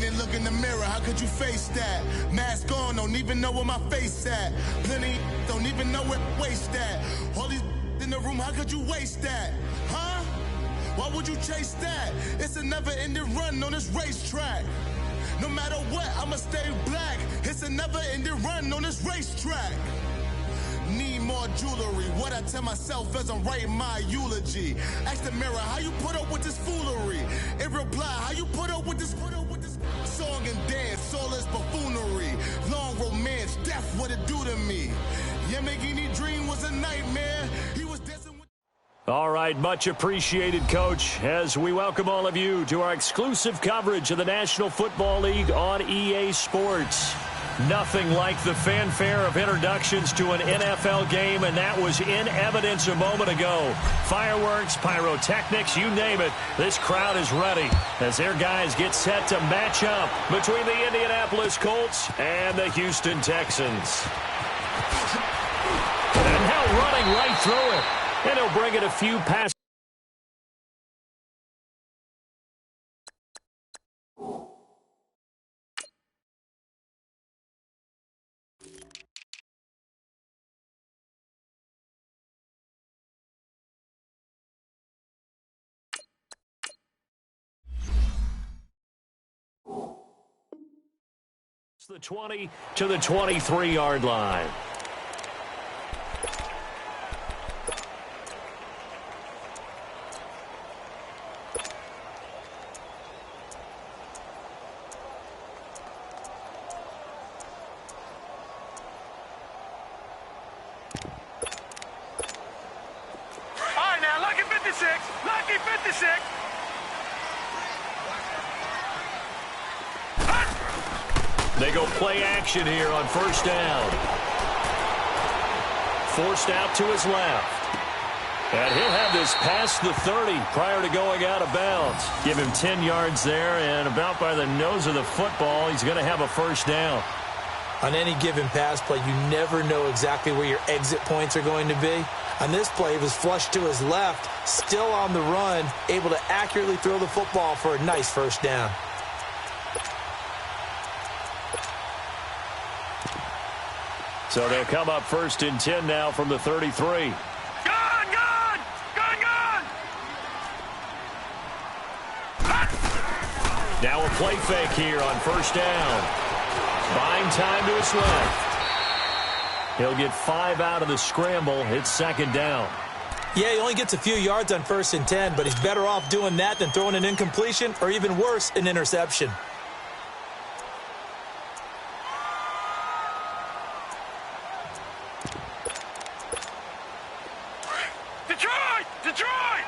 in and look in the mirror, how could you face that? Mask on, don't even know where my face at. Plenty don't even know where waste at. All these in the room, how could you waste that? Huh? Why would you chase that? It's a never-ending run on this racetrack. No matter what, I'ma stay black. It's a never-ending run on this racetrack. Need more jewelry. What I tell myself as I'm writing my eulogy. Ask the mirror, how you put up with this foolery? In reply, how you put up with this song and dance, all this buffoonery. Long romance, death, what it do to me? Yamagini dream was a nightmare. He was dancing with... All right, much appreciated, Coach, as we welcome all of you to our exclusive coverage of the National Football League on EA Sports. Nothing like the fanfare of introductions to an NFL game, and that was in evidence a moment ago. Fireworks, pyrotechnics, you name it. This crowd is ready as their guys get set to match up between the Indianapolis Colts and the Houston Texans. And now running right through it. And he'll bring it a few passes. The 20 to the 23-yard line. All right, now, lucky 56. Lucky 56. They go play action here on first down. Forced out to his left. And he'll have this past the 30 prior to going out of bounds. Give him 10 yards there, and about by the nose of the football, he's going to have a first down. On any given pass play, you never know exactly where your exit points are going to be. On this play, he was flushed to his left, still on the run, able to accurately throw the football for a nice first down. So they'll come up first and 10 now from the 33. Gone! Now a play fake here on first down. Buying time to his left. He'll get 5 out of the scramble. It's second down. Yeah, he only gets a few yards on first and 10, but he's better off doing that than throwing an incompletion or even worse, an interception. Detroit!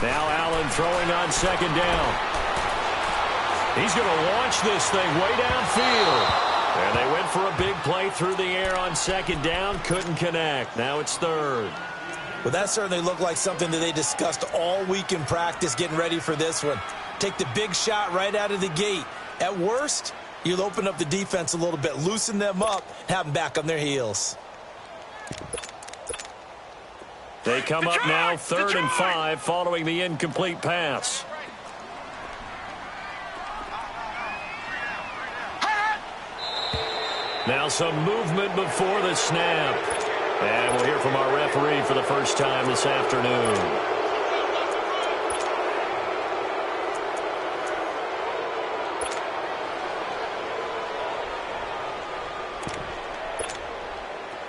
Now Allen throwing on second down. He's going to launch this thing way downfield. And they went for a big play through the air on second down. Couldn't connect. Now it's third. Well, that certainly looked like something that they discussed all week in practice getting ready for this one. Take the big shot right out of the gate. At worst, you'll open up the defense a little bit, loosen them up, have them back on their heels. They come up now third and 5 following the incomplete pass. Now some movement before the snap. And we'll hear from our referee for the first time this afternoon.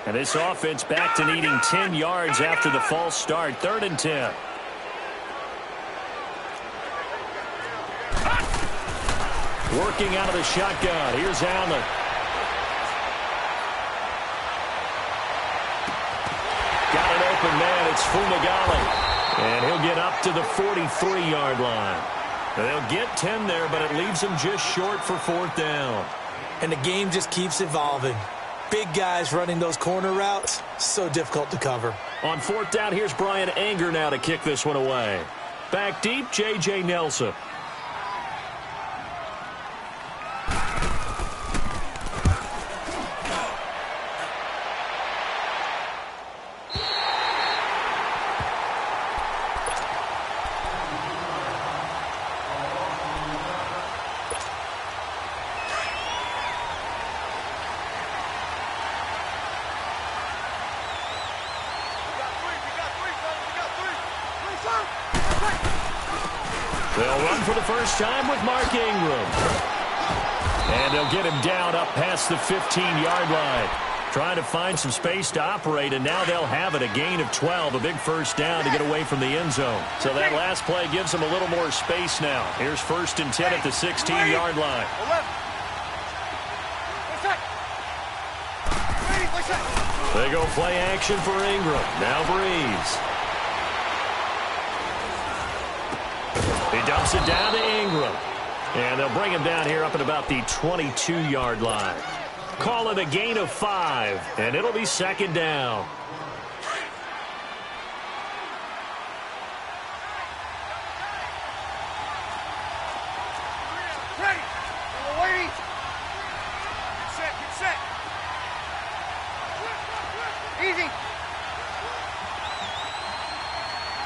And this offense back to needing 10 yards after the false start. Third and 10. Working out of the shotgun. Here's Allen. Got an open man. It's Fumagalli. And he'll get up to the 43-yard line. They'll get 10 there, but it leaves them just short for fourth down. And the game just keeps evolving. Big guys running those corner routes, so difficult to cover. On fourth down, here's Brian Anger now to kick this one away. Back deep, J.J. Nelson. They'll run for the first time with Mark Ingram. And they'll get him down up past the 15-yard line. Trying to find some space to operate, and now they'll have it. A gain of 12, a big first down to get away from the end zone. So that last play gives them a little more space now. Here's 1st and 10 at the 16-yard line. They go play action for Ingram. Now Breeze. He dumps it down to Ingram. And they'll bring him down here up at about the 22-yard line. Call it a gain of 5, and it'll be 2nd down. Ready. Wait. Get set. Easy.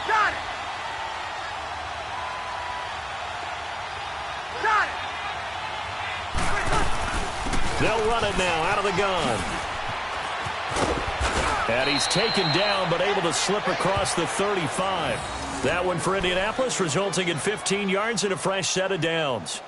Got it. They'll run it now out of the gun. And he's taken down but able to slip across the 35. That one for Indianapolis, resulting in 15 yards and a fresh set of downs.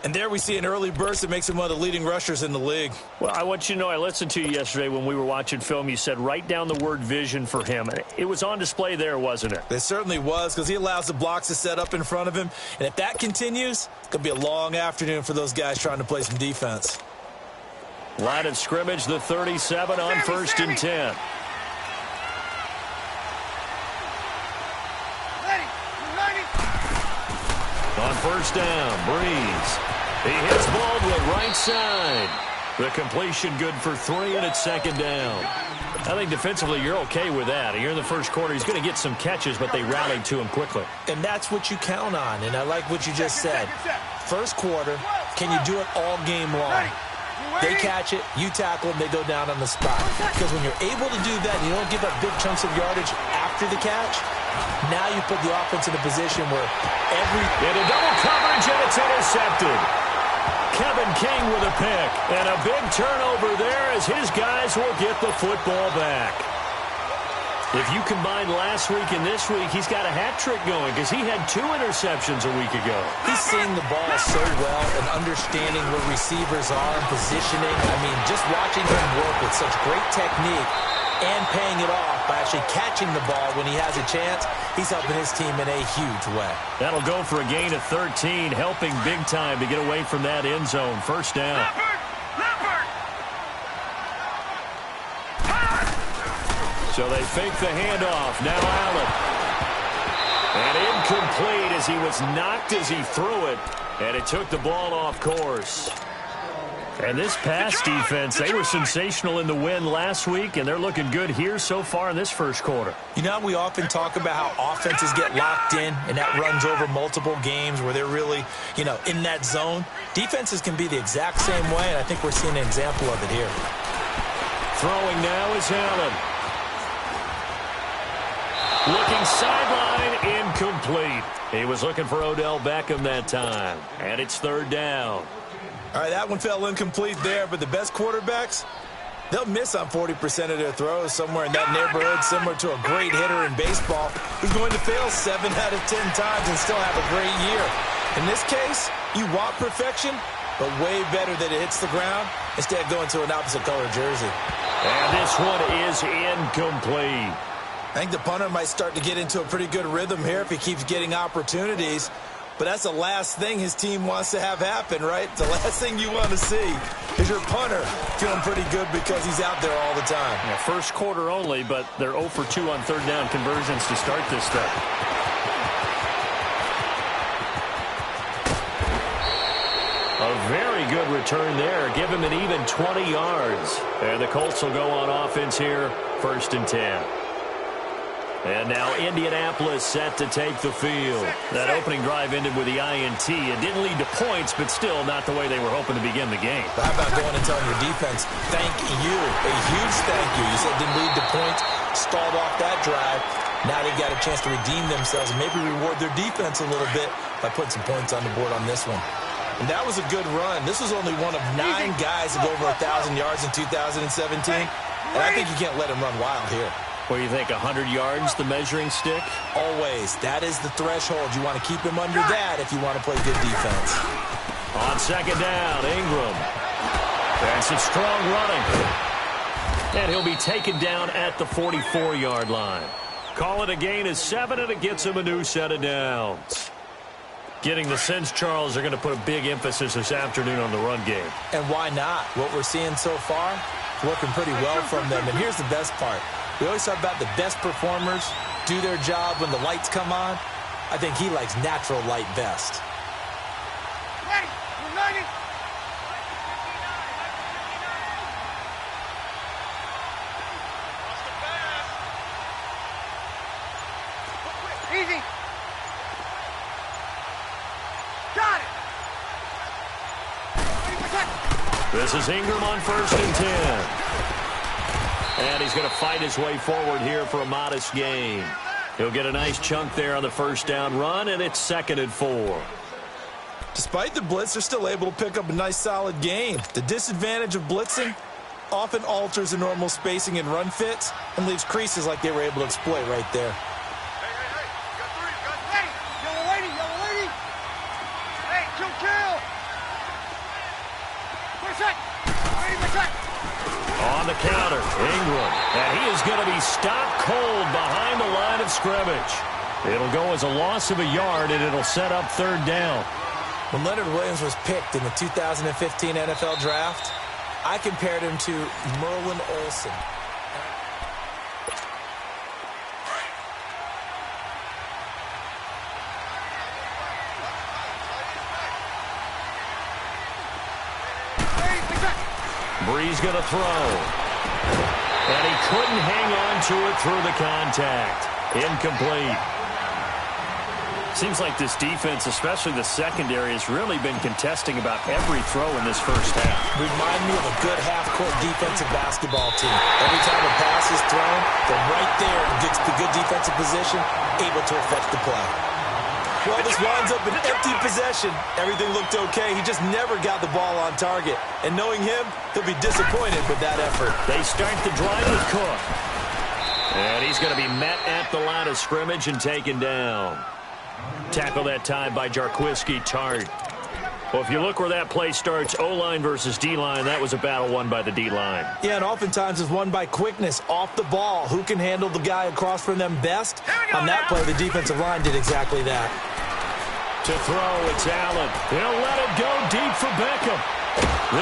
And there we see an early burst that makes him one of the leading rushers in the league. Well, I want you to know, I listened to you yesterday when we were watching film. You said write down the word vision for him. It was on display there, wasn't it? It certainly was, because he allows the blocks to set up in front of him. And if that continues, it's going to be a long afternoon for those guys trying to play some defense. Line of scrimmage, the 37 on 1st and 10. On 1st down, Breeze. He hits Baldwin right side. The completion good for 3, and it's 2nd down. I think defensively you're okay with that. Here in the first quarter, he's going to get some catches, but they rallied to him quickly. And that's what you count on, and I like what you just said. First quarter, can you do it all game long? They catch it, you tackle them, they go down on the spot. Because when you're able to do that, and you don't give up big chunks of yardage after the catch, now you put the offense in a position where into double coverage, and it's intercepted. Kevin King with a pick, and a big turnover there as his guys will get the football back. If you combine last week and this week, he's got a hat trick going because he had 2 interceptions a week ago. He's seeing the ball so well and understanding where receivers are and positioning. I mean, just watching him work with such great technique and paying it off by actually catching the ball when he has a chance, he's helping his team in a huge way. That'll go for a gain of 13, helping big time to get away from that end zone. 1st down. So they fake the handoff. Now Allen. And incomplete as he was knocked as he threw it. And it took the ball off course. And this pass defense, they were sensational in the win last week, and they're looking good here so far in this first quarter. You know, we often talk about how offenses get locked in, and that runs over multiple games where they're really, in that zone. Defenses can be the exact same way, and I think we're seeing an example of it here. Throwing now is Allen. Looking sideline, incomplete. He was looking for Odell Beckham that time, and it's 3rd down. All right, that one fell incomplete there, but the best quarterbacks, they'll miss on 40% of their throws somewhere in that neighborhood, similar to a great hitter in baseball who's going to fail 7 out of 10 times and still have a great year. In this case, you want perfection, but way better that it hits the ground instead of going to an opposite color jersey. And this one is incomplete. I think the punter might start to get into a pretty good rhythm here if he keeps getting opportunities. But that's the last thing his team wants to have happen, right? The last thing you want to see is your punter feeling pretty good because he's out there all the time. Yeah, first quarter only, but they're 0 for 2 on 3rd down conversions to start this stuff. A very good return there. Give him an even 20 yards. And the Colts will go on offense here, 1st and 10. And now Indianapolis set to take the field. That opening drive ended with the INT. It didn't lead to points, but still not the way they were hoping to begin the game. How about going and telling your defense, thank you, a huge thank you. You said it didn't lead to points, stalled off that drive. Now they've got a chance to redeem themselves and maybe reward their defense a little bit by putting some points on the board on this one. And that was a good run. This was only one of 9 guys to go over 1,000 yards in 2017. And I think you can't let him run wild here. What do you think, 100 yards, the measuring stick? Always. That is the threshold. You want to keep him under that if you want to play good defense. On second down, Ingram. And some strong running. And he'll be taken down at the 44-yard line. Call it a gain of 7, and it gets him a new set of downs. Getting the sense, Charles, they're going to put a big emphasis this afternoon on the run game. And why not? What we're seeing so far, working pretty well from them. And here's the best part. We always talk about the best performers do their job when the lights come on. I think he likes natural light best. Ready. We're ready. Easy. Got it. This is Ingram on 1st and 10. And he's going to fight his way forward here for a modest gain. He'll get a nice chunk there on the first down run, and it's 2nd and 4. Despite the blitz, they're still able to pick up a nice solid gain. The disadvantage of blitzing often alters the normal spacing and run fits and leaves creases like they were able to exploit right there. On the counter, Ingram. And he is going to be stopped cold behind the line of scrimmage. It'll go as a loss of a yard, and it'll set up 3rd down. When Leonard Williams was picked in the 2015 NFL Draft, I compared him to Merlin Olsen. Brees going to throw. And he couldn't hang on to it through the contact. Incomplete. Seems like this defense, especially the secondary, has really been contesting about every throw in this first half. Remind me of a good half-court defensive basketball team. Every time a pass is thrown, they're right there in good defensive position, able to effect the play. Well, this winds up an empty possession. Everything looked okay. He just never got the ball on target. And knowing him, he'll be disappointed with that effort. They start the drive with Cook. And he's going to be met at the line of scrimmage and taken down. Tackle that time by Jarquiski Tart. Well, if you look where that play starts, O-line versus D-line, that was a battle won by the D-line. Yeah, and oftentimes it's won by quickness off the ball. Who can handle the guy across from them best? On that play, the defensive line did exactly that. To throw, it's Allen. He'll let it go deep for Beckham.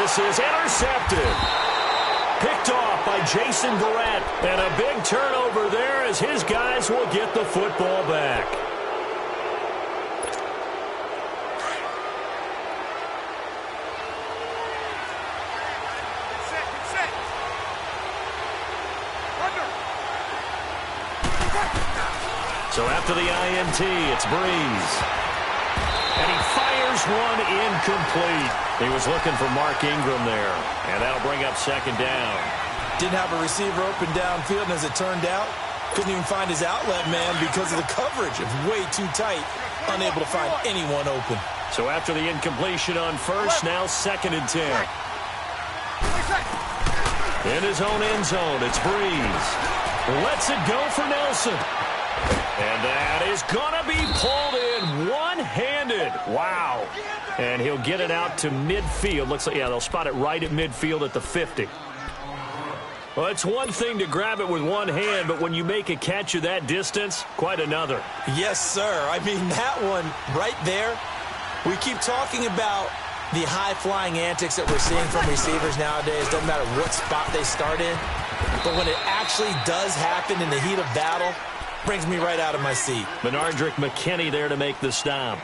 This is intercepted. Picked off by Jason Verrett. And a big turnover there as his guys will get the football back. So after the INT, it's Brees. And he fires one incomplete. He was looking for Mark Ingram there. And that'll bring up 2nd down. Didn't have a receiver open downfield, and as it turned out, couldn't even find his outlet man because of the coverage. It was way too tight, unable to find anyone open. So after the incompletion on first, now 2nd and 10. In his own end zone, it's Brees. Lets it go for Nelson. And that is going to be pulled in one-handed. Wow. And he'll get it out to midfield. Looks like, yeah, they'll spot it right at midfield at the 50. Well, it's one thing to grab it with one hand, but when you make a catch of that distance, quite another. Yes, sir. I mean, that one right there, we keep talking about the high-flying antics that we're seeing from receivers nowadays. Doesn't matter what spot they start in. But when it actually does happen in the heat of battle, brings me right out of my seat. Benardrick McKinney there to make the stop.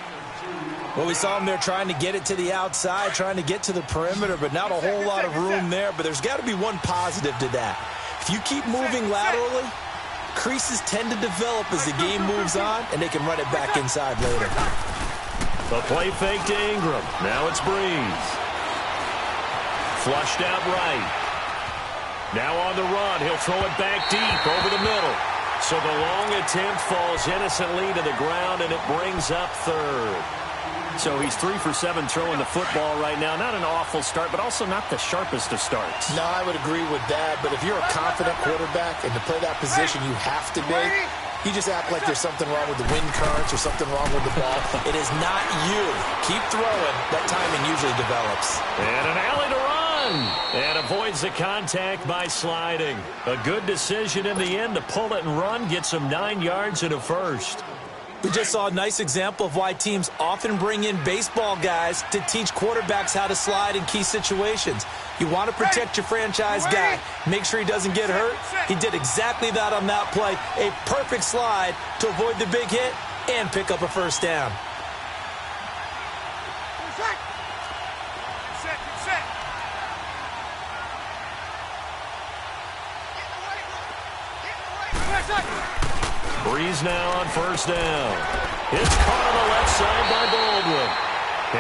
Well, we saw him there trying to get it to the outside, trying to get to the perimeter, but not a whole lot of room there. But there's got to be one positive to that. If you keep moving laterally, creases tend to develop as the game moves on, and they can run it back inside later. The play fake to Ingram. Now it's Brees. Flushed out right. Now on the run. He'll throw it back deep over the middle. So the long attempt falls innocently to the ground, and it brings up 3rd. So he's 3 for 7 throwing the football right now. Not an awful start, but also not the sharpest of starts. No, I would agree with that. But if you're a confident quarterback and to play that position, you have to be. You just act like there's something wrong with the wind currents or something wrong with the ball. It is not you. Keep throwing. That timing usually develops. And an alley to run. And avoids the contact by sliding. A good decision in the end to pull it and run. Gets him 9 yards and a first. We just saw a nice example of why teams often bring in baseball guys to teach quarterbacks how to slide in key situations. You want to protect your franchise guy. Make sure he doesn't get hurt. He did exactly that on that play. A perfect slide to avoid the big hit and pick up a first down. Breeze now on first down. It's caught on the left side by Baldwin.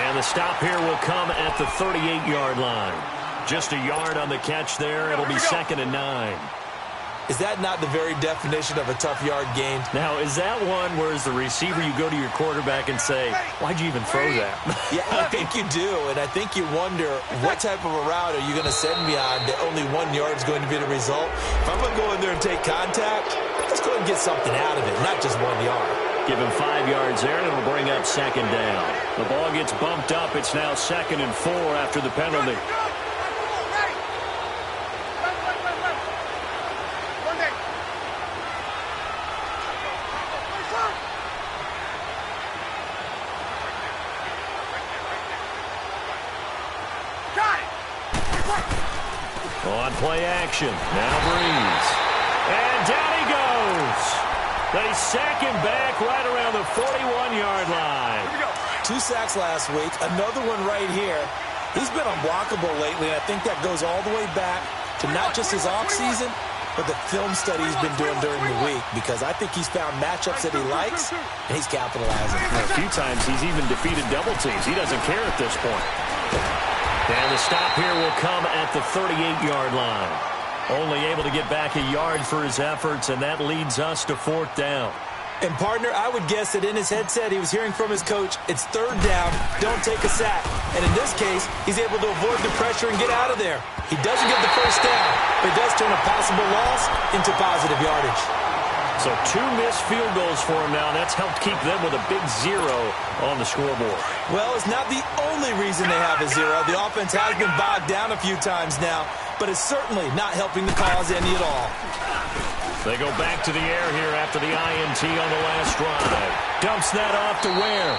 And the stop here will come at the 38-yard line. Just a yard on the catch there. It'll be 2nd and 9. Is that not the very definition of a tough yard gain? Now, is that one where as the receiver you go to your quarterback and say, why'd you even throw that? Yeah, I think you do, and I think you wonder what type of a route are you going to send me on that only 1 yard is going to be the result? If I'm going to go in there and take contact, let's go and get something out of it, not just 1 yard. Give him 5 yards there, and it'll bring up 2nd down. The ball gets bumped up. It's now 2nd and 4 after the penalty. On play action. Now Breeze. And down he goes. They sack him back right around the 41-yard line. 2 sacks last week. Another one right here. He's been unblockable lately, and I think that goes all the way back to not just his offseason, but the film study he's been doing during the week, because I think he's found matchups that he likes, and he's capitalizing. A few times he's even defeated double teams. He doesn't care at this point. And the stop here will come at the 38-yard line. Only able to get back a yard for his efforts, and that leads us to 4th down. And, partner, I would guess that in his headset he was hearing from his coach, it's 3rd down, don't take a sack. And in this case, he's able to avoid the pressure and get out of there. He doesn't get the first down, but he does turn a possible loss into positive yardage. So 2 missed field goals for him now. That's helped keep them with a big 0 on the scoreboard. Well, it's not the only reason they have a 0. The offense has been bogged down a few times now, but it's certainly not helping the cause any at all. They go back to the air here after the INT on the last drive. Dumps that off to Ware.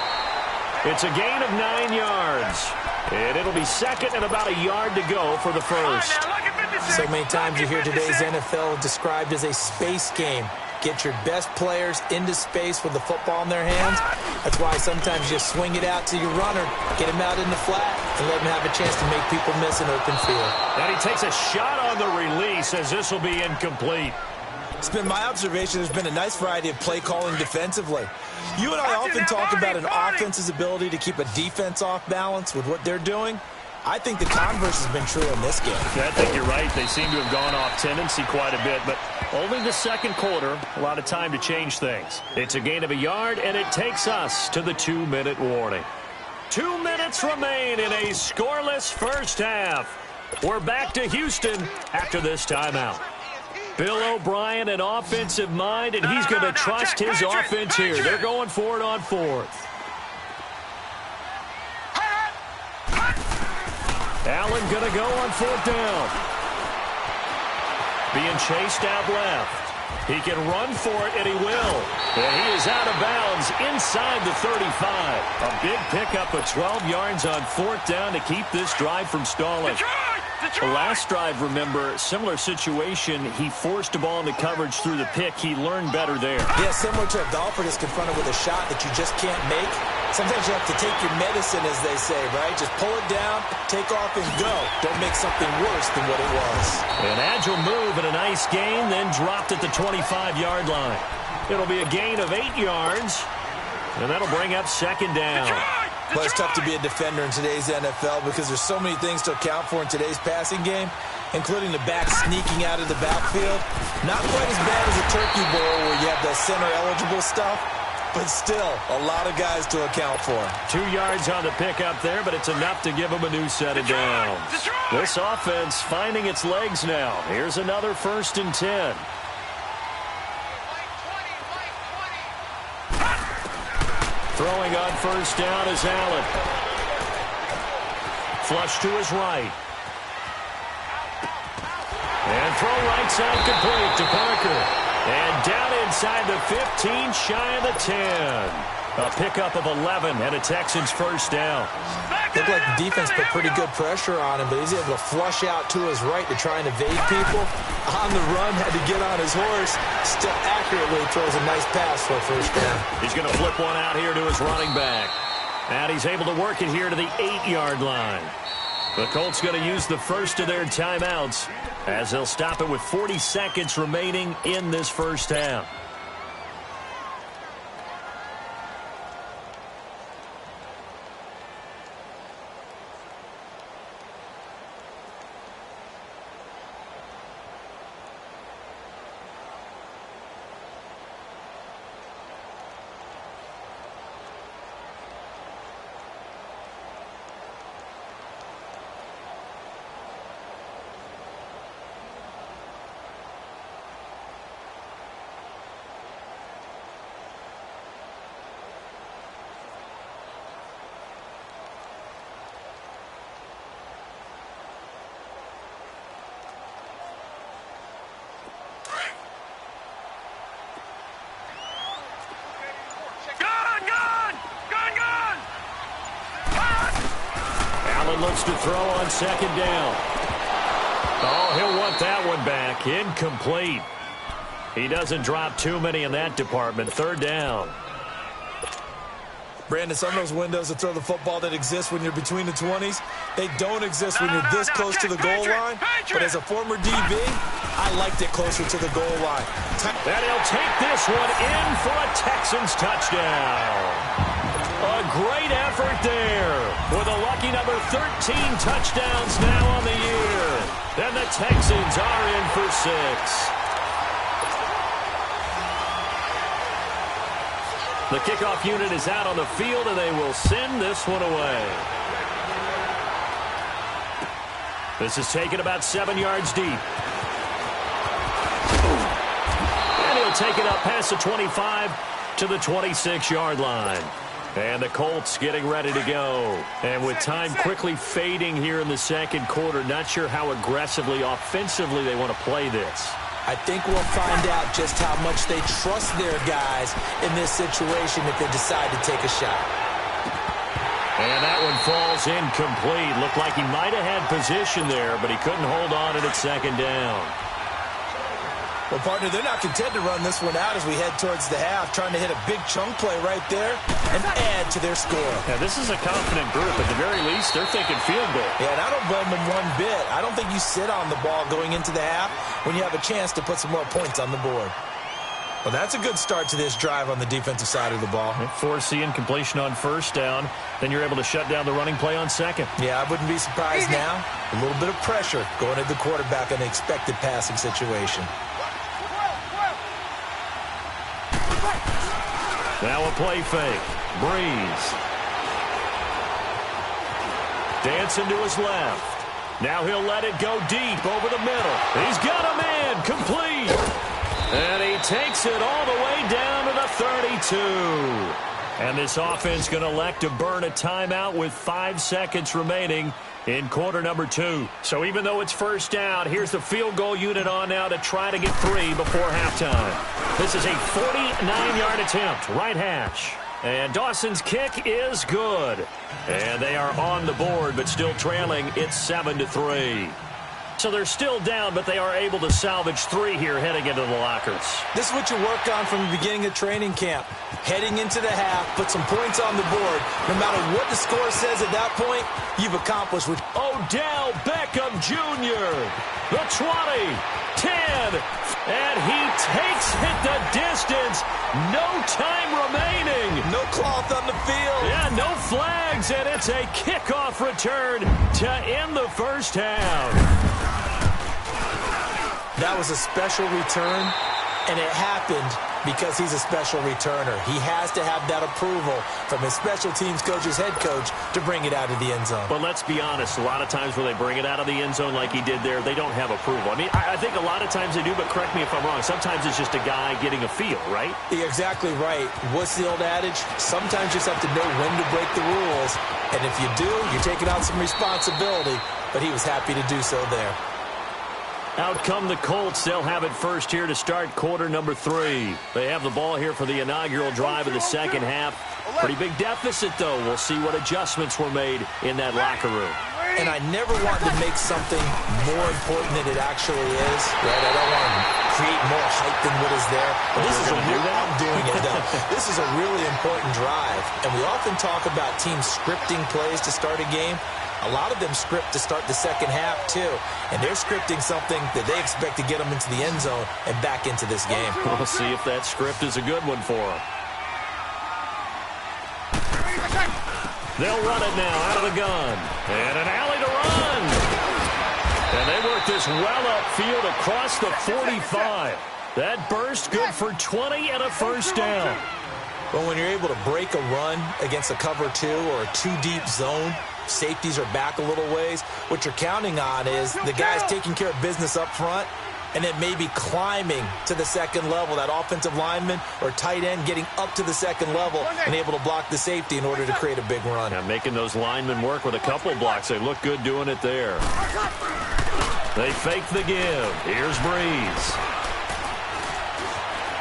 It's a gain of 9 yards. And it'll be 2nd and about a yard to go for the first. So many times you hear today's NFL described as a space game. Get your best players into space with the football in their hands. That's why sometimes you swing it out to your runner, get him out in the flat, and let him have a chance to make people miss an open field. And he takes a shot on the release as this will be incomplete. It's been my observation there's been a nice variety of play calling defensively. You and I often talk about an offense's ability to keep a defense off balance with what they're doing. I think the converse has been true in this game. Yeah, I think you're right. They seem to have gone off tendency quite a bit, but only the 2nd quarter, a lot of time to change things. It's a gain of a yard, and it takes us to the 2-minute warning. 2 minutes remain in a scoreless first half. We're back to Houston after this timeout. Bill O'Brien, an offensive mind, and he's going to trust his offense here. They're going for it on 4th. Allen going to go on 4th down. Being chased out left. He can run for it, and he will. And he is out of bounds inside the 35. A big pickup of 12 yards on 4th down to keep this drive from stalling. The last drive, remember, similar situation. He forced the ball into coverage through the pick. He learned better there. Yeah, similar to a golfer that's confronted with a shot that you just can't make. Sometimes you have to take your medicine, as they say, right? Just pull it down, take off, and go. Don't make something worse than what it was. An agile move and a nice gain, then dropped at the 25-yard line. It'll be a gain of 8 yards, and that'll bring up 2nd down. Well, it's tough to be a defender in today's NFL because there's so many things to account for in today's passing game, including the back sneaking out of the backfield. Not quite as bad as a turkey bowl where you have the center-eligible stuff, but still a lot of guys to account for. 2 yards on the pickup there, but it's enough to give them a new set of downs. This offense finding its legs now. Here's another 1st and 10. Throwing on 1st down is Allen. Flush to his right. And throw right side complete to Parker. And down inside the 15, shy of the 10. A pickup of 11 and a Texans 1st down. Looked like the defense put pretty good pressure on him, but he's able to flush out to his right to try and evade people. On the run, had to get on his horse. Still accurately throws a nice pass for a 1st down. He's going to flip one out here to his running back. And he's able to work it here to the 8-yard line. The Colts going to use the first of their timeouts as they'll stop it with 40 seconds remaining in this 1st half. Looks to throw on 2nd down. Oh, he'll want that one back. Incomplete. He doesn't drop too many in that department. 3rd down. Brandon, some of those windows to throw the football that exist when you're between the 20s, they don't exist when you're this close to the goal line. But as a former DB, I liked it closer to the goal line. And he'll take this one in for a Texans touchdown. A great effort there with a lucky number 13 touchdowns now on the year. And the Texans are in for 6. The kickoff unit is out on the field, and they will send this one away. This is taken about 7 yards deep. And he'll take it up past the 25 to the 26-yard line. And the Colts getting ready to go. And with time quickly fading here in the 2nd quarter, not sure how aggressively, offensively they want to play this. I think we'll find out just how much they trust their guys in this situation if they decide to take a shot. And that one falls incomplete. Looked like he might have had position there, but he couldn't hold on to it 2nd down. Well, partner, they're not content to run this one out as we head towards the half, trying to hit a big chunk play right there and add to their score. Yeah, this is a confident group. At the very least, they're thinking field goal. Yeah, and I don't blame them one bit. I don't think you sit on the ball going into the half when you have a chance to put some more points on the board. Well, that's a good start to this drive on the defensive side of the ball. Force the incompletion on 1st down. Then you're able to shut down the running play on 2nd. Yeah, I wouldn't be surprised now. A little bit of pressure going at the quarterback on the expected passing situation. Now a play fake. Breeze. Dancing to his left. Now he'll let it go deep over the middle. He's got a man. Complete. And he takes it all the way down to the 32. And this offense going to elect to burn a timeout with 5 seconds remaining in quarter number 2. So even though it's 1st down, here's the field goal unit on now to try to get 3 before halftime. This is a 49-yard attempt, right hash. And Dawson's kick is good. And they are on the board, but still trailing. It's 7-3. So they're still down, but they are able to salvage 3 here heading into the lockers. This is what you work on from the beginning of training camp. Heading into the half, put some points on the board. No matter what the score says at that point, you've accomplished what... Odell Beckham Jr., the 20, 10, and he takes it the distance. No time remaining. No cloth on the field. Yeah, no flags, and it's a kickoff return to end the 1st half. That was a special return, and it happened because he's a special returner. He has to have that approval from his special teams coach's head coach to bring it out of the end zone. But let's be honest, a lot of times when they bring it out of the end zone like he did there, they don't have approval. I mean, I think a lot of times they do, but correct me if I'm wrong. Sometimes it's just a guy getting a feel, right? You're exactly right. What's the old adage? Sometimes you just have to know when to break the rules. And if you do, you're taking out some responsibility. But he was happy to do so there. Out come the Colts. They'll have it first here to start quarter number 3. They have the ball here for the inaugural drive of the second half. Pretty big deficit, though. We'll see what adjustments were made in that locker room. And I never want to make something more important than it actually is. Right? I don't want to create more hype than what is there. But this is I'm doing it, though. This is a really important drive. And we often talk about teams scripting plays to start a game. A lot of them script to start the second half, too. And they're scripting something that they expect to get them into the end zone and back into this game. We'll see if that script is a good one for them. They'll run it now out of the gun. And an alley to run. And they work this well upfield across the 45. That burst good for 20 and a first down. But when you're able to break a run against a cover 2 or a 2-deep zone, safeties are back a little ways. What you're counting on is the guys taking care of business up front and then maybe climbing to the second level, that offensive lineman or tight end getting up to the second level and able to block the safety in order to create a big run. Now making those linemen work with a couple blocks. They look good doing it there. They fake the give. Here's Breeze.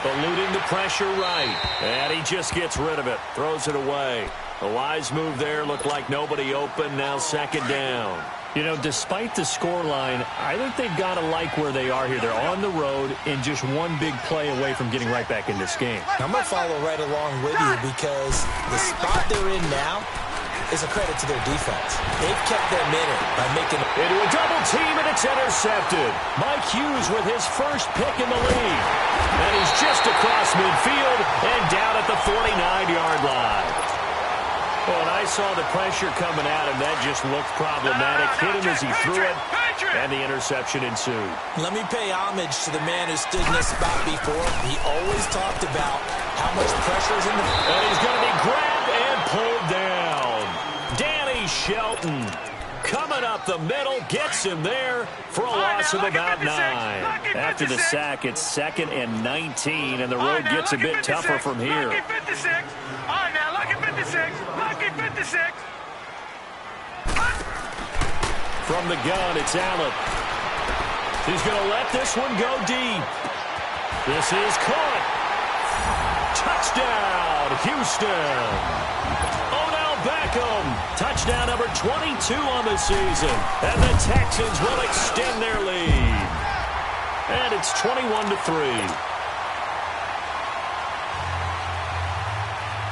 Eluding the pressure right. And he just gets rid of it. Throws it away. A wise move there. Looked like nobody open. Now second down. You know, despite the scoreline, I think they've got to like where they are here. They're on the road and just one big play away from getting right back in this game. I'm going to follow right along with you because the spot they're in now is a credit to their defense. They've kept them in it by making into a double team, and it's intercepted. Mike Hughes with his first pick in the league. And he's just across midfield and down at the 49-yard line. Well, and I saw the pressure coming at him. That just looked problematic. Hit him as he threw it, and the interception ensued. Let me pay homage to the man who stood in this spot before. He always talked about how much pressure is in the... And he's going to be grabbed and pulled down. Danny Shelton coming up the middle, gets him there for a loss of about 9. After the sack, it's 2nd and 19, and the road gets a bit tougher from here. Lucky 56. All right, now, lucky 56. Lucky 56. From the gun, it's Allen. He's going to let this one go deep. This is caught. Touchdown, Houston. Odell Beckham, touchdown number 22 on the season. And the Texans will extend their lead. And it's 21-3.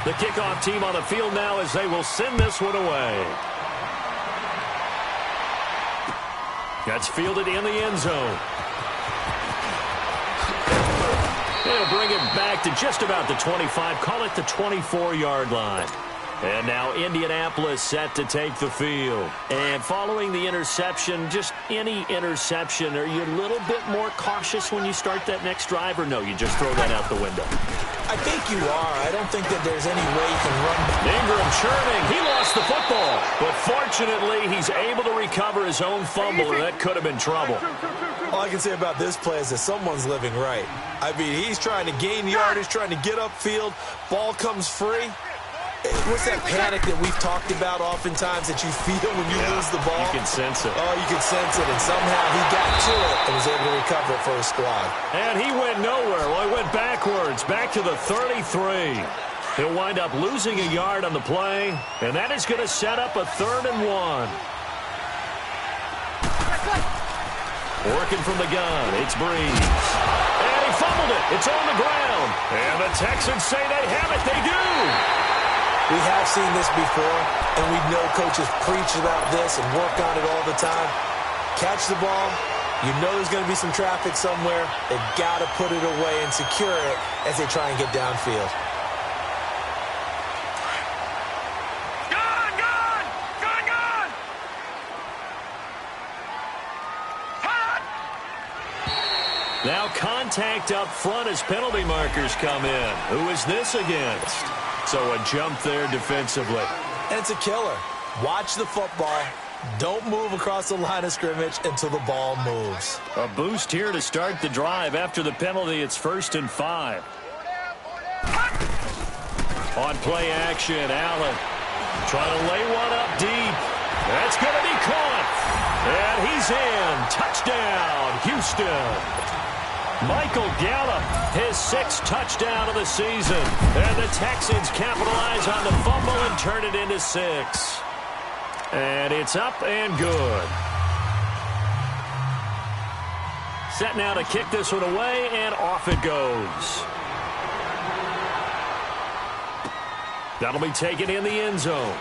The kickoff team on the field now as they will send this one away. That's fielded in the end zone. They'll bring it back to just about the 25. Call it the 24-yard line. And now Indianapolis set to take the field. And following the interception, just any interception, are you a little bit more cautious when you start that next drive, or no, you just throw that out the window? I think you are. I don't think that there's any way you can run. Ingram churning. He lost the football. But fortunately, he's able to recover his own fumble, or that could have been trouble. All I can say about this play is that someone's living right. I mean, he's trying to gain yardage, trying to get upfield. Ball comes free. What's that panic that we've talked about oftentimes that you feel when you lose the ball? You can sense it. Oh, you can sense it. And somehow he got to it and was able to recover it for his squad. And he went nowhere. Well, he went backwards, back to the 33. He'll wind up losing a yard on the play, and that is going to set up a 3rd and 1. Working from the gun, it's Breeze. And he fumbled it. It's on the ground. And the Texans say they have it. They do. We have seen this before, and we know coaches preach about this and work on it all the time. Catch the ball. You know there's going to be some traffic somewhere. They've got to put it away and secure it as they try and get downfield. Now contact up front as penalty markers come in. Who is this against? So a jump there defensively. And it's a killer. Watch the football. Don't move across the line of scrimmage until the ball moves. A boost here to start the drive. After the penalty, it's 1st and 5. On play action, Allen trying to lay one up deep. That's going to be caught. And he's in. Touchdown, Houston. Michael Gallup, his 6th touchdown of the season. And the Texans capitalize on the fumble and turn it into 6. And it's up and good. Set now to kick this one away, and off it goes. That'll be taken in the end zone.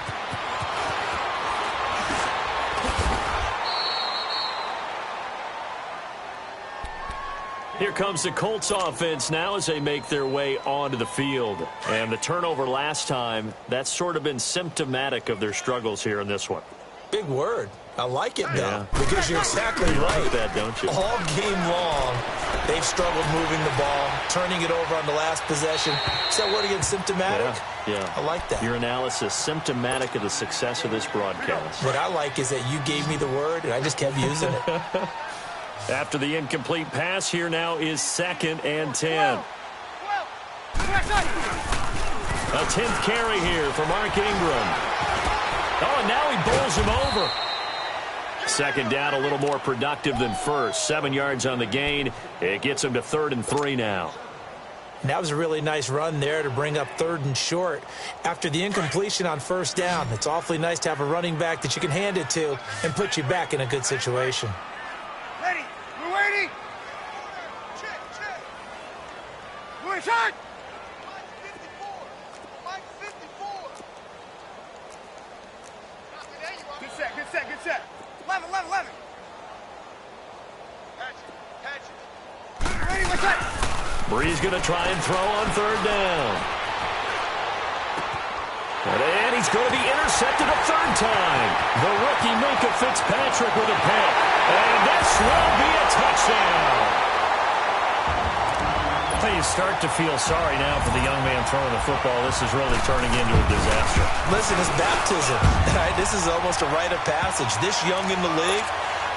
Here comes the Colts offense now as they make their way onto the field. And the turnover last time, that's sort of been symptomatic of their struggles here in this one. Big word. I like it, though, Yeah. because you're exactly You right. like that, don't you? All game long, they've struggled moving the ball, turning it over on the last possession. Is that word again, symptomatic? Yeah. I like that. Your analysis, symptomatic of the success of this broadcast. What I like is that you gave me the word, and I just kept using it. After the incomplete pass, here now is 2nd and 10. A 10th carry here for Mark Ingram. Oh, and now he bowls him over. 2nd down, a little more productive than first. 7 yards on the gain. It gets him to 3rd and 3 now. And that was a really nice run there to bring up 3rd and short. After the incompletion on 1st down, it's awfully nice to have a running back that you can hand it to and put you back in a good situation. Ready. We're waiting. Check. We're inside. Mike 54. Good set. 11. Catch it. Ready, we're set. Breeze going to try and throw on 3rd down. And he's going to be intercepted a 3rd time. The rookie Minkah Fitzpatrick with a pick. And this will be a touchdown. You start to feel sorry now for the young man throwing the football. This is really turning into a disaster. Listen, it's baptism. Right? This is almost a rite of passage. This young in the league,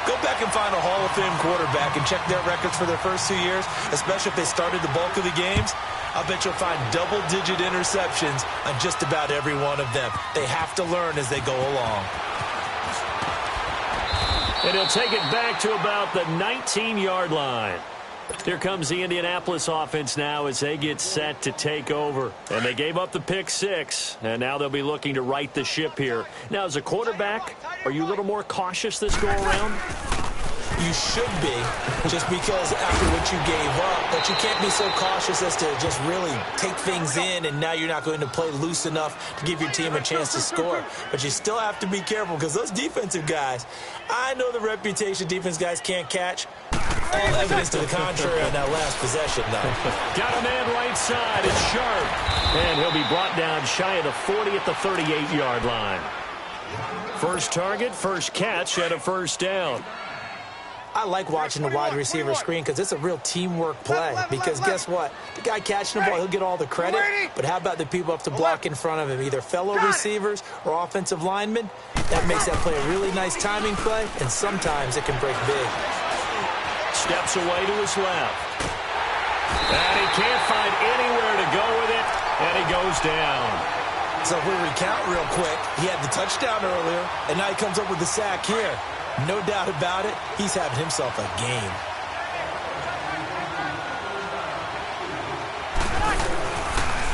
go back and find a Hall of Fame quarterback and check their records for their first 2 years, especially if they started the bulk of the games. I bet you'll find double-digit interceptions on just about every one of them. They have to learn as they go along. And he'll take it back to about the 19-yard line. Here comes the Indianapolis offense now as they get set to take over. And they gave up the pick 6, and now they'll be looking to right the ship here. Now, as a quarterback, are you a little more cautious this go-around? You should be, just because after what you gave up, but you can't be so cautious as to just really take things in, and now you're not going to play loose enough to give your team a chance to score. But you still have to be careful, because those defensive guys, I know the reputation defense guys can't catch. All evidence to the contrary on that last possession, though. Got a man right side. It's Sharp. And he'll be brought down shy of the 40 at the 38-yard line. First target, first catch at a 1st down. I like watching the wide receiver screen because it's a real teamwork play. Because guess what? The guy catching the ball, he'll get all the credit. But how about the people up to block in front of him? Either fellow receivers or offensive linemen. That makes that play a really nice timing play, and sometimes it can break big. Steps away to his left. And he can't find anywhere to go with it, and he goes down. So if we recount real quick, he had the touchdown earlier, and now he comes up with the sack here. No doubt about it, he's having himself a game.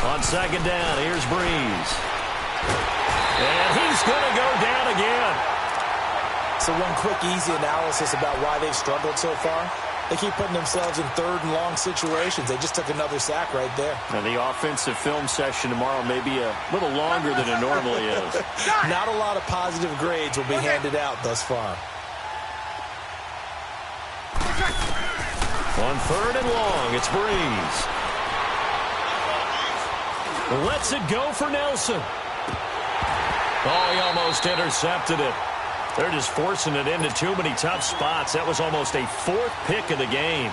On 2nd down, here's Breeze. And he's going to go down again. So one quick, easy analysis about why they've struggled so far. They keep putting themselves in 3rd and long situations. They just took another sack right there. And the offensive film session tomorrow may be a little longer than it normally is. Not a lot of positive grades will be handed out thus far. On 3rd and long, it's Breeze. Lets it go for Nelson. Oh, he almost intercepted it. They're just forcing it into too many tough spots. That was almost a 4th pick of the game.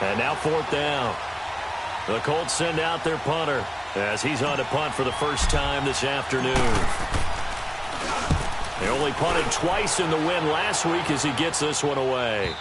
And now 4th down. The Colts send out their punter as he's on to punt for the first time this afternoon. They only punted twice in the win last week as he gets this one away.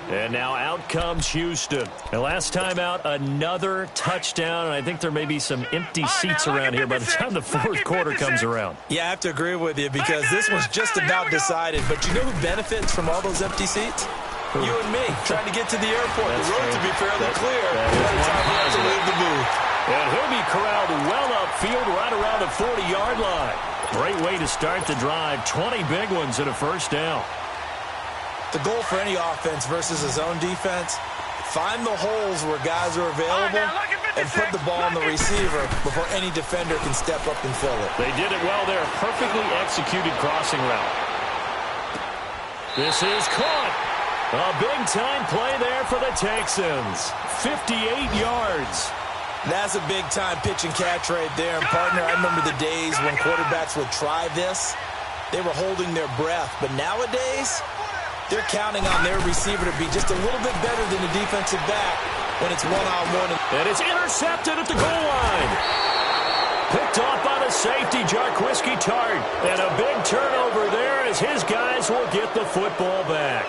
And now out comes Houston. And last time out, another touchdown. And I think there may be some empty seats around here by the time the fourth quarter comes around. Yeah, I have to agree with you because this one's just about decided. But you know who benefits from all those empty seats? You and me, trying to get to the airport. The road to be fairly clear by the time we have to leave the booth. And he'll be corralled well upfield right around the 40-yard line. Great way to start the drive. 20 big ones and a first down. The goal for any offense versus a zone defense, find the holes where guys are available and put the ball on the receiver before any defender can step up and fill it. They did it well there. Perfectly executed crossing route. This is caught. A big-time play there for the Texans. 58 yards. That's a big-time pitch and catch right there. And, partner, I remember the days when quarterbacks would try this. They were holding their breath. But nowadays, they're counting on their receiver to be just a little bit better than the defensive back when it's one-on-one. And it's intercepted at the goal line. Picked off by the safety, Jarquiski Tart. And a big turnover there as his guys will get the football back.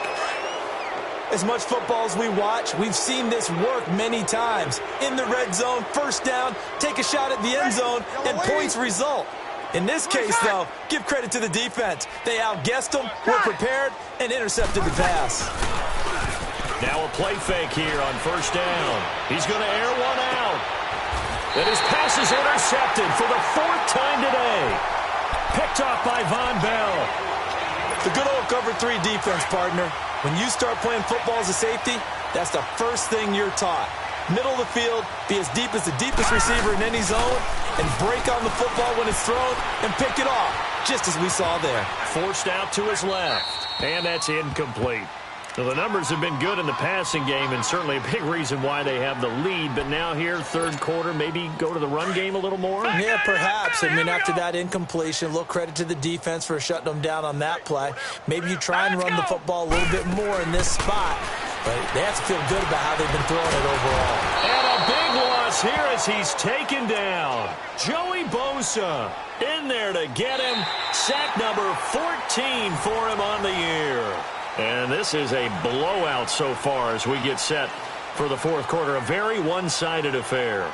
As much football as we watch, we've seen this work many times. In the red zone, first down, take a shot at the end zone, and points result. In this case, though, give credit to the defense. They outguessed them, were prepared, and intercepted the pass. Now a play fake here on first down. He's going to air one out. And his pass is intercepted for the 4th time today. Picked off by Von Bell. The good old cover 3 defense, partner. When you start playing football as a safety, that's the first thing you're taught. Middle of the field, be as deep as the deepest receiver in any zone, and break on the football when it's thrown and pick it off, just as we saw there. Forced out to his left, and that's incomplete. So the numbers have been good in the passing game, and certainly a big reason why they have the lead. But now here, third quarter, maybe go to the run game a little more? Yeah, perhaps. I mean, after that incompletion, a little credit to the defense for shutting them down on that play. Maybe you try and run the football a little bit more in this spot. But they have to feel good about how they've been throwing it overall. And a big loss here as he's taken down. Joey Bosa in there to get him. Sack number 14 for him on the year. And this is a blowout so far as we get set for the fourth quarter. A very one-sided affair.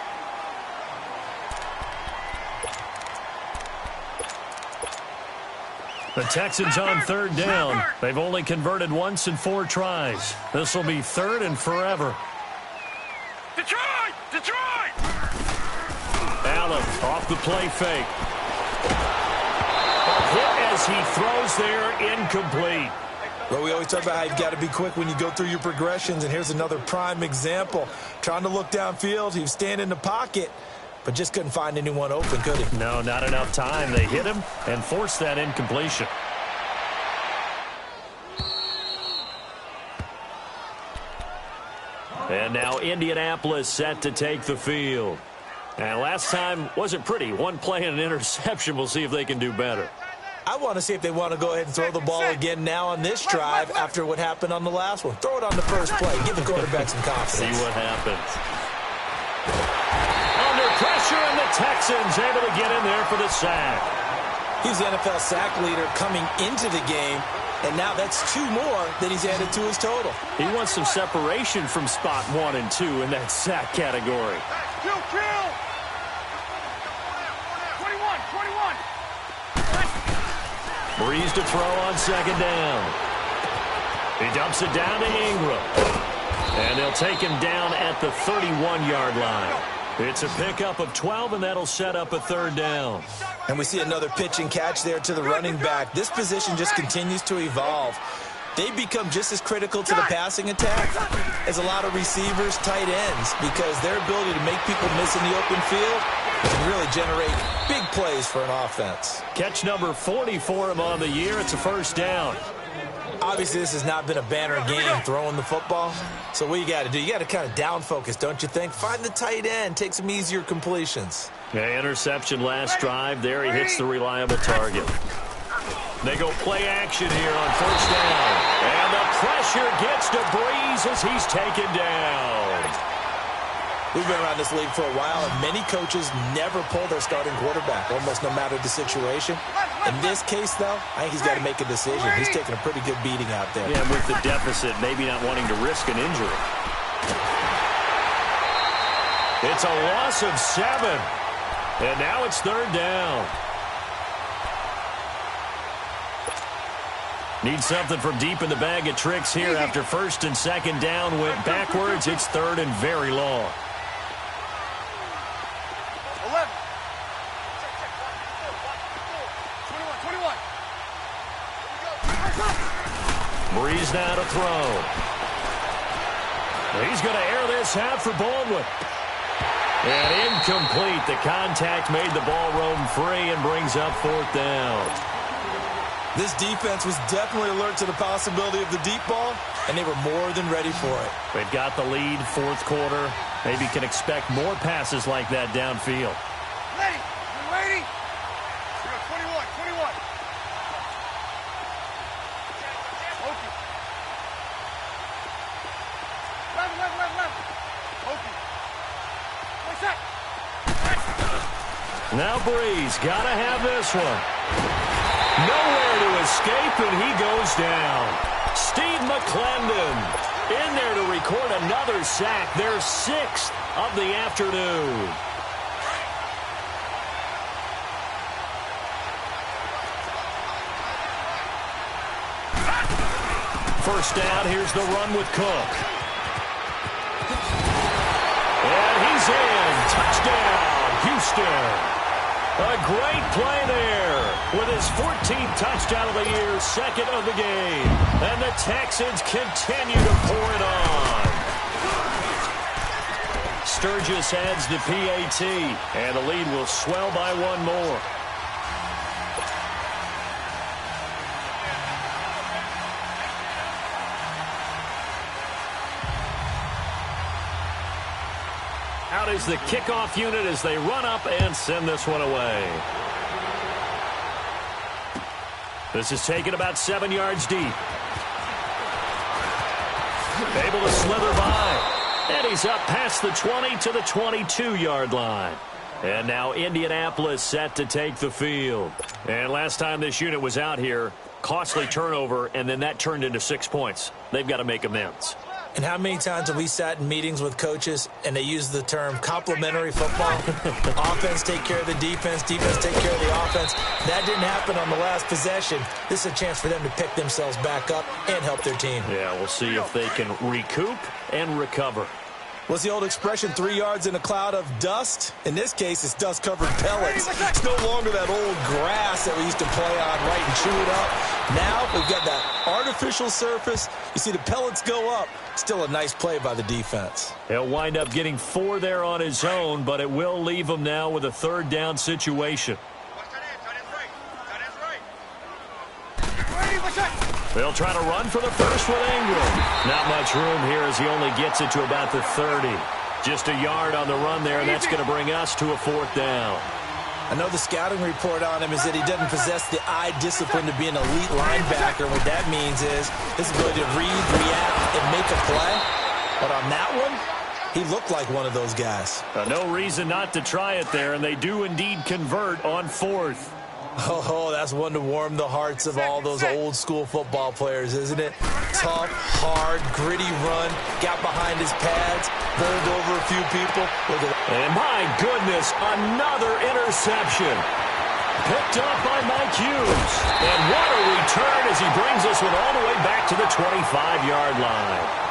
The Texans on third down. They've only converted once in 4 tries. This will be 3rd and forever. Detroit! Detroit! Allen off the play fake. A hit as he throws there, incomplete. Well, we always talk about how you've got to be quick when you go through your progressions, and here's another prime example. Trying to look downfield, he was standing in the pocket, but just couldn't find anyone open, could he? No, not enough time. They hit him and forced that incompletion. And now Indianapolis set to take the field. And last time wasn't pretty. One play and an interception. We'll see if they can do better. I want to see if they want to go ahead and throw the ball again now on this drive after what happened on the last one. Throw it on the first play. Give the quarterback some confidence. See what happens. Under pressure, and the Texans able to get in there for the sack. He's the NFL sack leader coming into the game, and now that's 2 more that he's added to his total. He wants some separation from spot 1 and 2 in that sack category. Kill! 21! Breeze to throw on second down. He dumps it down to Ingram. And they'll take him down at the 31-yard line. It's a pickup of 12, and that'll set up a 3rd down. And we see another pitch and catch there to the running back. This position just continues to evolve. They become just as critical to the passing attack as a lot of receivers, tight ends, because their ability to make people miss in the open field can really generate big plays for an offense. Catch number 40 for him on the year. It's a 1st down. Obviously, this has not been a banner game throwing the football. So what you got to do, you got to kind of down focus, don't you think? Find the tight end, take some easier completions. Yeah, interception last drive. There he hits the reliable target. They go play action here on 1st down. And the pressure gets to Brees as he's taken down. We've been around this league for a while, and many coaches never pull their starting quarterback, almost no matter the situation. In this case, though, I think he's got to make a decision. He's taking a pretty good beating out there. Yeah, with the deficit, maybe not wanting to risk an injury. It's a loss of 7. And now it's 3rd down. Need something from deep in the bag of tricks here after 1st and 2nd down went backwards. It's 3rd and very long. 11. 21. Brees now to throw. He's going to air this out for Baldwin. And incomplete. The contact made the ball roam free and brings up 4th down. This defense was definitely alert to the possibility of the deep ball, and they were more than ready for it. They've got the lead, 4th quarter. Maybe can expect more passes like that downfield. Ready. You ready? We got 21. 21. Okay. 11. Okay. What's that? Now Brees got to have this one. Nowhere to escape, and he goes down. Steve McClendon in there to record another sack, their 6th of the afternoon. First down, here's the run with Cook. And he's in. Touchdown, Houston. A great play there with his 14th touchdown of the year, 2nd of the game. And the Texans continue to pour it on. Sturgis adds the PAT, and the lead will swell by 1 more. Out is the kickoff unit as they run up and send this one away. This is taken about 7 yards deep. Able to slither by. And he's up past the 20 to the 22-yard line. And now Indianapolis set to take the field. And last time this unit was out here, costly turnover, and then that turned into 6 points. They've got to make amends. And how many times have we sat in meetings with coaches and they use the term complementary football? Offense take care of the defense, defense take care of the offense. That didn't happen on the last possession. This is a chance for them to pick themselves back up and help their team. Yeah, we'll see if they can recoup and recover. What's the old expression, 3 yards in a cloud of dust? In this case, it's dust-covered pellets. It's no longer that old grass that we used to play on, right, and chew it up. Now we've got that artificial surface. You see the pellets go up. Still a nice play by the defense. He'll wind up getting 4 there on his own, but it will leave him now with a 3rd down situation. They'll try to run for the first with Ingram. Not much room here as he only gets it to about the 30. Just a yard on the run there, and that's going to bring us to a 4th down. I know the scouting report on him is that he doesn't possess the eye discipline to be an elite linebacker. What that means is his ability to read, react, and make a play. But on that one, he looked like one of those guys. No reason not to try it there, and they do indeed convert on 4th. Oh, that's one to warm the hearts of all those old-school football players, isn't it? Tough, hard, gritty run, got behind his pads, bowled over a few people. Look at that. And my goodness, another interception. Picked up by Mike Hughes. And what a return as he brings this one all the way back to the 25-yard line.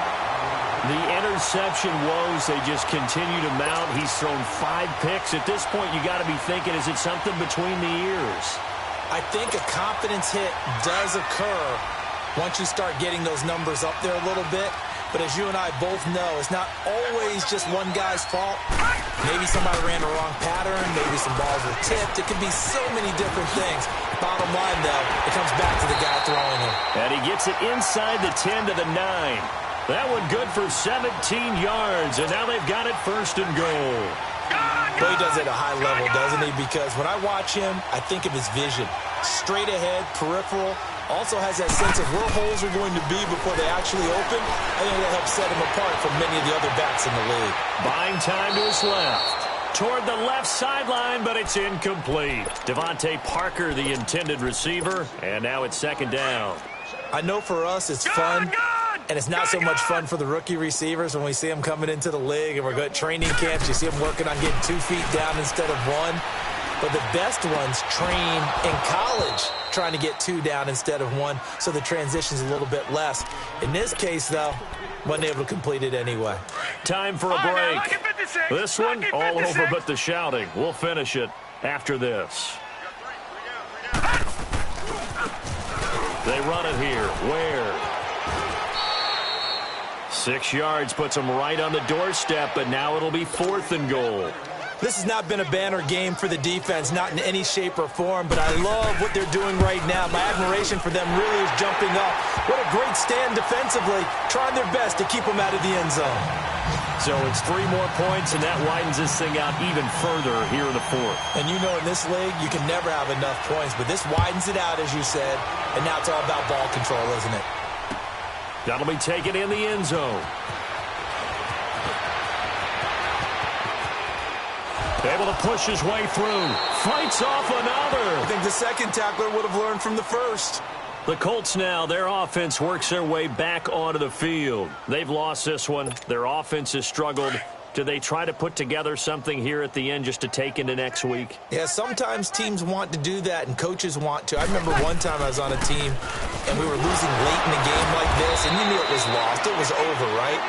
The interception woes, they just continue to mount. He's thrown 5 picks. At this point, you got to be thinking, is it something between the ears? I think a confidence hit does occur once you start getting those numbers up there a little bit. But as you and I both know, it's not always just one guy's fault. Maybe somebody ran the wrong pattern. Maybe some balls were tipped. It could be so many different things. Bottom line, though, it comes back to the guy throwing it. And he gets it inside the 10 to the 9. That one good for 17 yards, and now they've got it 1st and goal. Well, he does it at a high level, doesn't he? Because when I watch him, I think of his vision. Straight ahead, peripheral, Also has that sense of where holes are going to be before they actually open. I think that helps set him apart from many of the other backs in the league. Buying time to his left. Toward the left sideline, but it's incomplete. Devontae Parker, the intended receiver, and now it's second down. I know for us it's fun, and it's not so much fun for the rookie receivers when we see them coming into the league and we're going to training camps. You see them working on getting 2 feet down instead of 1. But the best ones train in college trying to get 2 down instead of 1, so the transition's a little bit less. In this case, though, wasn't able to complete it anyway. Time for a break. This one, all over but the shouting. We'll finish it after this. They run it here. Where? 6 yards puts them right on the doorstep, but now it'll be 4th and goal. This has not been a banner game for the defense, not in any shape or form, but I love what they're doing right now. My admiration for them really is jumping up. What a great stand defensively, trying their best to keep them out of the end zone. So it's 3 more points, and that widens this thing out even further here in the 4th. And you know in this league, you can never have enough points, but this widens it out, as you said, and now it's all about ball control, isn't it? That'll be taken in the end zone. Able to push his way through. Fights off another. I think the second tackler would have learned from the first. The Colts now, their offense works their way back onto the field. They've lost this one. Their offense has struggled. Do they try to put together something here at the end just to take into next week? Yeah, sometimes teams want to do that and coaches want to. I remember one time I was on a team and we were losing late in a game like this, and you knew it was lost. It was over, right?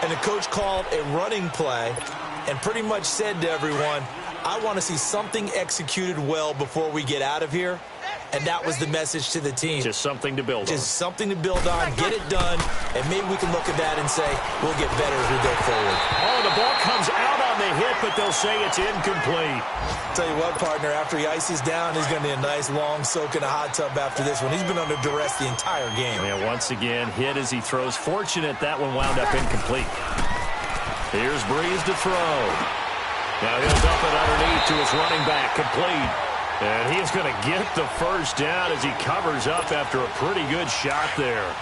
And the coach called a running play and pretty much said to everyone, I want to see something executed well before we get out of here. And that was the message to the team. Just something to build on. Just something to build on, get it done, and maybe we can look at that and say, we'll get better as we go forward. Oh, the ball comes out on the hit, but they'll say it's incomplete. Tell you what, partner, after he ices down, he's going to need a nice long soak in a hot tub after this one. He's been under duress the entire game. Yeah, once again, hit as he throws. Fortunate that one wound up incomplete. Here's Breeze to throw. Now he'll dump it underneath to his running back, complete. And he's going to get the first down as he covers up after a pretty good shot there.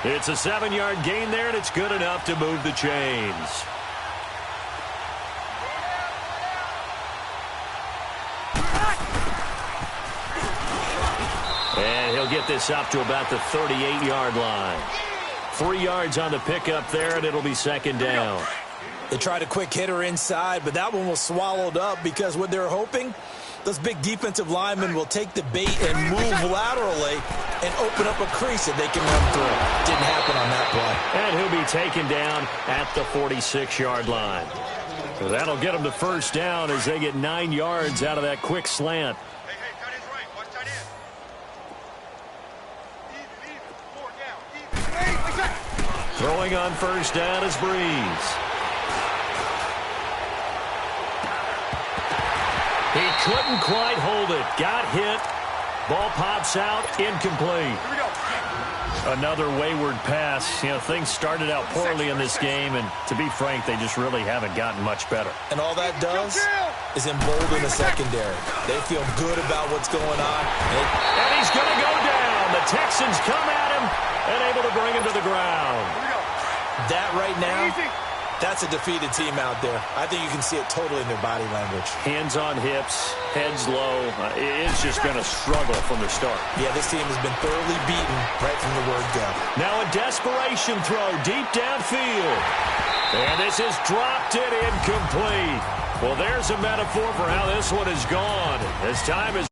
It's a 7-yard gain there, and it's good enough to move the chains. And he'll get this up to about the 38-yard line. 3 yards on the pickup there, and it'll be second down. They tried a quick hitter inside, but that one was swallowed up because what they're hoping, those big defensive linemen will take the bait and move laterally and open up a crease that they can run through. Didn't happen on that play. And he'll be taken down at the 46-yard line. So that'll get them the first down as they get 9 yards out of that quick slant. Throwing on first down is Breeze. He couldn't quite hold it. Got hit. Ball pops out. Incomplete. Another wayward pass. You know, things started out poorly in this game, and to be frank, they just really haven't gotten much better. And all that does is embolden the secondary. They feel good about what's going on. And he's going to go down. The Texans come at him and able to bring him to the ground. That right now, that's a defeated team out there. I think you can see it totally in their body language. Hands on hips, heads low. It's just been a struggle from the start. Yeah, this team has been thoroughly beaten right from the word go. Now a desperation throw deep downfield. And this is dropped it incomplete. Well, there's a metaphor for how this one has gone. As time is